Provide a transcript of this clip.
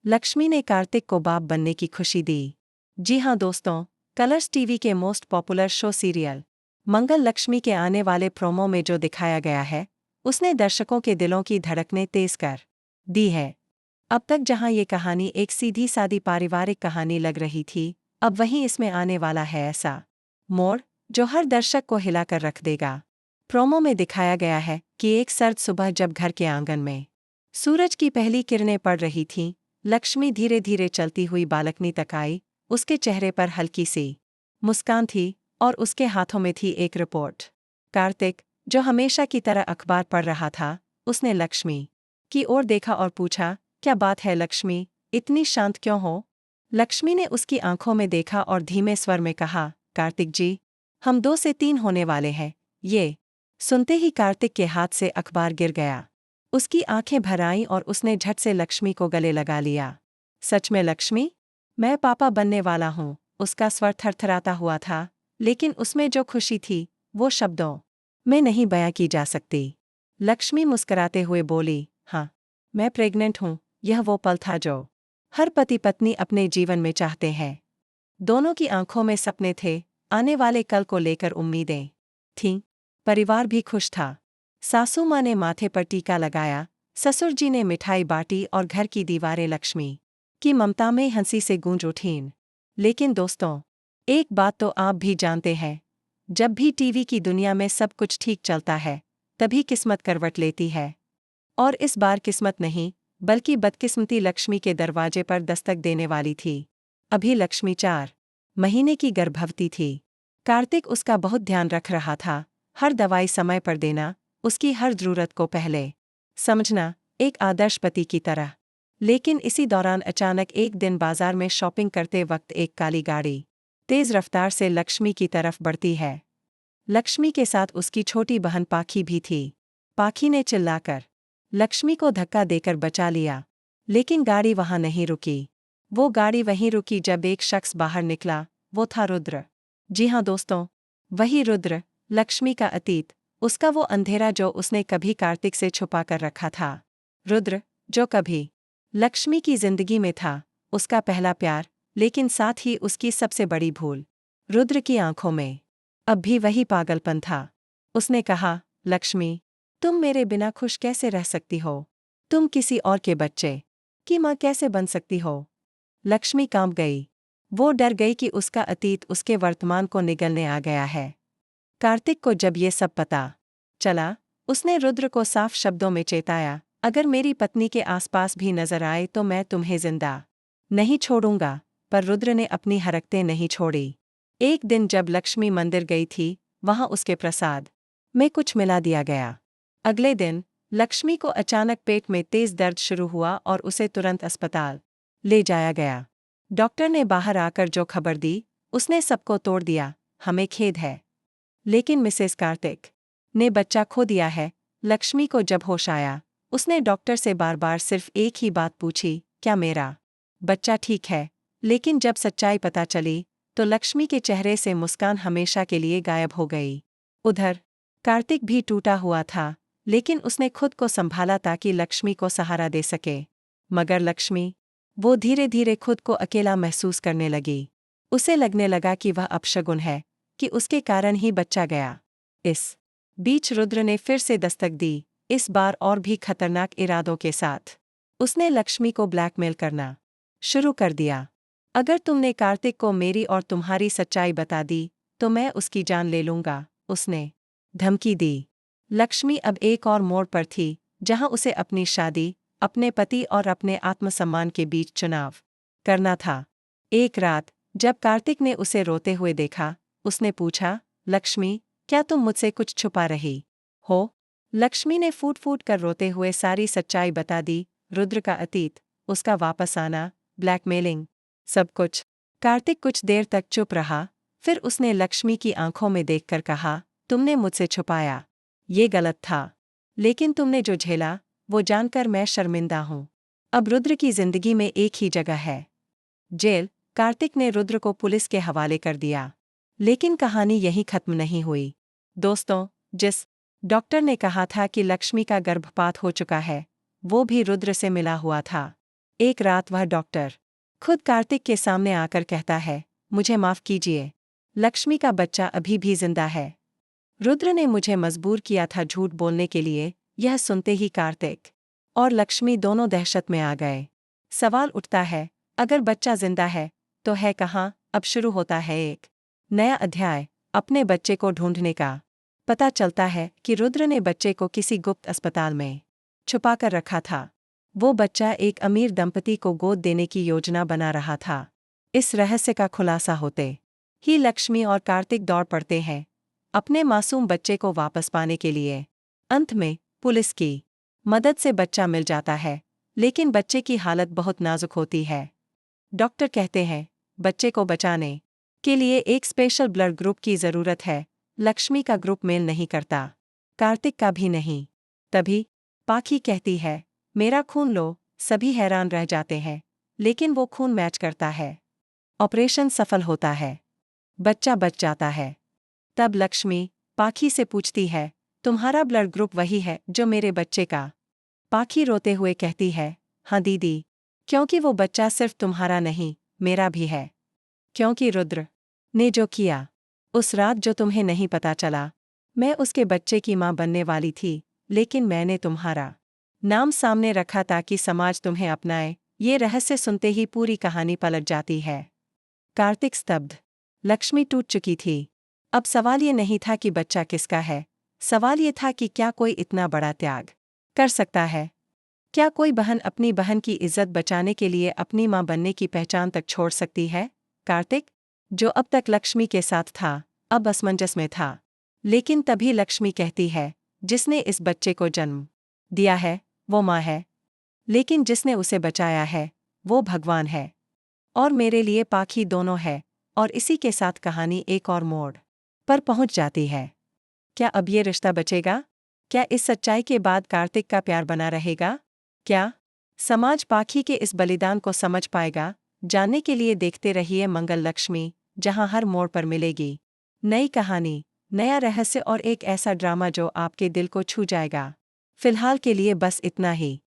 लक्ष्मी ने कार्तिक को बाप बनने की खुशी दी। जी हाँ दोस्तों, कलर्स टीवी के मोस्ट पॉपुलर शो सीरियल मंगल लक्ष्मी के आने वाले प्रोमो में जो दिखाया गया है, उसने दर्शकों के दिलों की धड़कनें तेज कर दी है। अब तक जहां ये कहानी एक सीधी सादी पारिवारिक कहानी लग रही थी, अब वहीं इसमें आने वाला है ऐसा मोड़ जो हर दर्शक को हिलाकर रख देगा। प्रोमो में दिखाया गया है कि एक सर्द सुबह जब घर के आंगन में सूरज की पहली किरणें पड़ रही थीं, लक्ष्मी धीरे धीरे चलती हुई बालकनी तक आई। उसके चेहरे पर हल्की सी मुस्कान थी और उसके हाथों में थी एक रिपोर्ट। कार्तिक, जो हमेशा की तरह अखबार पढ़ रहा था, उसने लक्ष्मी की ओर देखा और पूछा, क्या बात है लक्ष्मी, इतनी शांत क्यों हो? लक्ष्मी ने उसकी आंखों में देखा और धीमे स्वर में कहा, कार्तिक जी, हम 2 से 3 होने वाले हैं। ये सुनते ही कार्तिक के हाथ से अखबार गिर गया। उसकी आंखें भर आईं और उसने झट से लक्ष्मी को गले लगा लिया। सच में लक्ष्मी? मैं पापा बनने वाला हूँ। उसका स्वर थरथराता हुआ था, लेकिन उसमें जो खुशी थी वो शब्दों में नहीं बयां की जा सकती। लक्ष्मी मुस्कुराते हुए बोली, हाँ, मैं प्रेग्नेंट हूँ। यह वो पल था जो हर पति पत्नी अपने जीवन में चाहते हैं। दोनों की आंखों में सपने थे, आने वाले कल को लेकर उम्मीदें थीं। परिवार भी खुश था। सासू माँ ने माथे पर टीका लगाया, ससुर जी ने मिठाई बांटी और घर की दीवारें लक्ष्मी की ममता में हंसी से गूंज उठीं। लेकिन दोस्तों, एक बात तो आप भी जानते हैं, जब भी टीवी की दुनिया में सब कुछ ठीक चलता है, तभी किस्मत करवट लेती है। और इस बार किस्मत नहीं, बल्कि बदकिस्मती लक्ष्मी के दरवाजे पर दस्तक देने वाली थी। अभी लक्ष्मी 4 महीने की गर्भवती थी। कार्तिक उसका बहुत ध्यान रख रहा था, हर दवाई समय पर देना, उसकी हर जरूरत को पहले समझना, एक आदर्श पति की तरह। लेकिन इसी दौरान अचानक एक दिन बाजार में शॉपिंग करते वक्त एक काली गाड़ी तेज रफ्तार से लक्ष्मी की तरफ बढ़ती है। लक्ष्मी के साथ उसकी छोटी बहन पाखी भी थी। पाखी ने चिल्लाकर लक्ष्मी को धक्का देकर बचा लिया, लेकिन गाड़ी वहां नहीं रुकी। वो गाड़ी वहीं रुकी जब एक शख्स बाहर निकला। वो था रुद्र। जी हाँ दोस्तों, वही रुद्र, लक्ष्मी का अतीत, उसका वो अंधेरा जो उसने कभी कार्तिक से छुपा कर रखा था। रुद्र, जो कभी लक्ष्मी की जिंदगी में था, उसका पहला प्यार, लेकिन साथ ही उसकी सबसे बड़ी भूल। रुद्र की आंखों में अब भी वही पागलपन था। उसने कहा, लक्ष्मी, तुम मेरे बिना खुश कैसे रह सकती हो? तुम किसी और के बच्चे की माँ कैसे बन सकती हो? लक्ष्मी कांप गई। वो डर गई कि उसका अतीत उसके वर्तमान को निगलने आ गया है। कार्तिक को जब ये सब पता चला, उसने रुद्र को साफ शब्दों में चेताया, अगर मेरी पत्नी के आसपास भी नजर आए तो मैं तुम्हें जिंदा नहीं छोड़ूंगा। पर रुद्र ने अपनी हरकतें नहीं छोड़ी। एक दिन जब लक्ष्मी मंदिर गई थी, वहां उसके प्रसाद में कुछ मिला दिया गया। अगले दिन लक्ष्मी को अचानक पेट में तेज दर्द शुरू हुआ और उसे तुरंत अस्पताल ले जाया गया। डॉक्टर ने बाहर आकर जो खबर दी, उसने सबको तोड़ दिया। हमें खेद है, लेकिन मिसेस कार्तिक ने बच्चा खो दिया है। लक्ष्मी को जब होश आया, उसने डॉक्टर से बार बार सिर्फ एक ही बात पूछी, क्या मेरा बच्चा ठीक है? लेकिन जब सच्चाई पता चली, तो लक्ष्मी के चेहरे से मुस्कान हमेशा के लिए गायब हो गई। उधर कार्तिक भी टूटा हुआ था, लेकिन उसने खुद को संभाला ताकि लक्ष्मी को सहारा दे सके। मगर लक्ष्मी, वो धीरे धीरे खुद को अकेला महसूस करने लगी। उसे लगने लगा कि वह अपशगुन है, कि उसके कारण ही बच्चा गया। इस बीच रुद्र ने फिर से दस्तक दी, इस बार और भी खतरनाक इरादों के साथ। उसने लक्ष्मी को ब्लैकमेल करना शुरू कर दिया। अगर तुमने कार्तिक को मेरी और तुम्हारी सच्चाई बता दी, तो मैं उसकी जान ले लूंगा, उसने धमकी दी। लक्ष्मी अब एक और मोड़ पर थी, जहां उसे अपनी शादी, अपने पति और अपने आत्मसम्मान के बीच चुनाव करना था। एक रात जब कार्तिक ने उसे रोते हुए देखा, उसने पूछा, लक्ष्मी, क्या तुम मुझसे कुछ छुपा रही हो? लक्ष्मी ने फूट फूट कर रोते हुए सारी सच्चाई बता दी, रुद्र का अतीत, उसका वापस आना, ब्लैकमेलिंग, सब कुछ। कार्तिक कुछ देर तक चुप रहा, फिर उसने लक्ष्मी की आंखों में देखकर कहा, तुमने मुझसे छुपाया, ये गलत था। लेकिन तुमने जो झेला, वो जानकर मैं शर्मिंदा हूं। अब रुद्र की जिंदगी में एक ही जगह है, जेल। कार्तिक ने रुद्र को पुलिस के हवाले कर दिया। लेकिन कहानी यहीं खत्म नहीं हुई। दोस्तों, जिस डॉक्टर ने कहा था कि लक्ष्मी का गर्भपात हो चुका है, वो भी रुद्र से मिला हुआ था। एक रात वह डॉक्टर खुद कार्तिक के सामने आकर कहता है, मुझे माफ कीजिए, लक्ष्मी का बच्चा अभी भी जिंदा है। रुद्र ने मुझे मजबूर किया था झूठ बोलने के लिए। यह सुनते ही कार्तिक और लक्ष्मी दोनों दहशत में आ गए। सवाल उठता है, अगर बच्चा जिंदा है तो है कहाँ? अब शुरू होता है एक नया अध्याय, अपने बच्चे को ढूंढने का। पता चलता है कि रुद्र ने बच्चे को किसी गुप्त अस्पताल में छुपाकर रखा था। वो बच्चा एक अमीर दंपति को गोद देने की योजना बना रहा था। इस रहस्य का खुलासा होते ही लक्ष्मी और कार्तिक दौड़ पड़ते हैं अपने मासूम बच्चे को वापस पाने के लिए। अंत में पुलिस की मदद से बच्चा मिल जाता है, लेकिन बच्चे की हालत बहुत नाजुक होती है। डॉक्टर कहते हैं, बच्चे को बचाने के लिए एक स्पेशल ब्लड ग्रुप की जरूरत है। लक्ष्मी का ग्रुप मेल नहीं करता, कार्तिक का भी नहीं। तभी पाखी कहती है, मेरा खून लो। सभी हैरान रह जाते हैं, लेकिन वो खून मैच करता है। ऑपरेशन सफल होता है, बच्चा बच जाता है। तब लक्ष्मी पाखी से पूछती है, तुम्हारा ब्लड ग्रुप वही है जो मेरे बच्चे का? पाखी रोते हुए कहती है, हाँ दीदी, क्योंकि वो बच्चा सिर्फ तुम्हारा नहीं, मेरा भी है। क्योंकि रुद्र ने जो किया उस रात, जो तुम्हें नहीं पता चला, मैं उसके बच्चे की मां बनने वाली थी, लेकिन मैंने तुम्हारा नाम सामने रखा ताकि समाज तुम्हें अपनाए। ये रहस्य सुनते ही पूरी कहानी पलट जाती है। कार्तिक स्तब्ध, लक्ष्मी टूट चुकी थी। अब सवाल ये नहीं था कि बच्चा किसका है, सवाल ये था कि क्या कोई इतना बड़ा त्याग कर सकता है? क्या कोई बहन अपनी बहन की इज्जत बचाने के लिए अपनी मां बनने की पहचान तक छोड़ सकती है? कार्तिक, जो अब तक लक्ष्मी के साथ था, अब असमंजस में था। लेकिन तभी लक्ष्मी कहती है, जिसने इस बच्चे को जन्म दिया है वो मां है, लेकिन जिसने उसे बचाया है वो भगवान है, और मेरे लिए पाखी दोनों है। और इसी के साथ कहानी एक और मोड़ पर पहुंच जाती है। क्या अब ये रिश्ता बचेगा? क्या इस सच्चाई के बाद कार्तिक का प्यार बना रहेगा? क्या समाज पाखी के इस बलिदान को समझ पाएगा? जानने के लिए देखते रहिए मंगल लक्ष्मी, जहां हर मोड़ पर मिलेगी नई कहानी, नया रहस्य और एक ऐसा ड्रामा जो आपके दिल को छू जाएगा। फिलहाल के लिए बस इतना ही।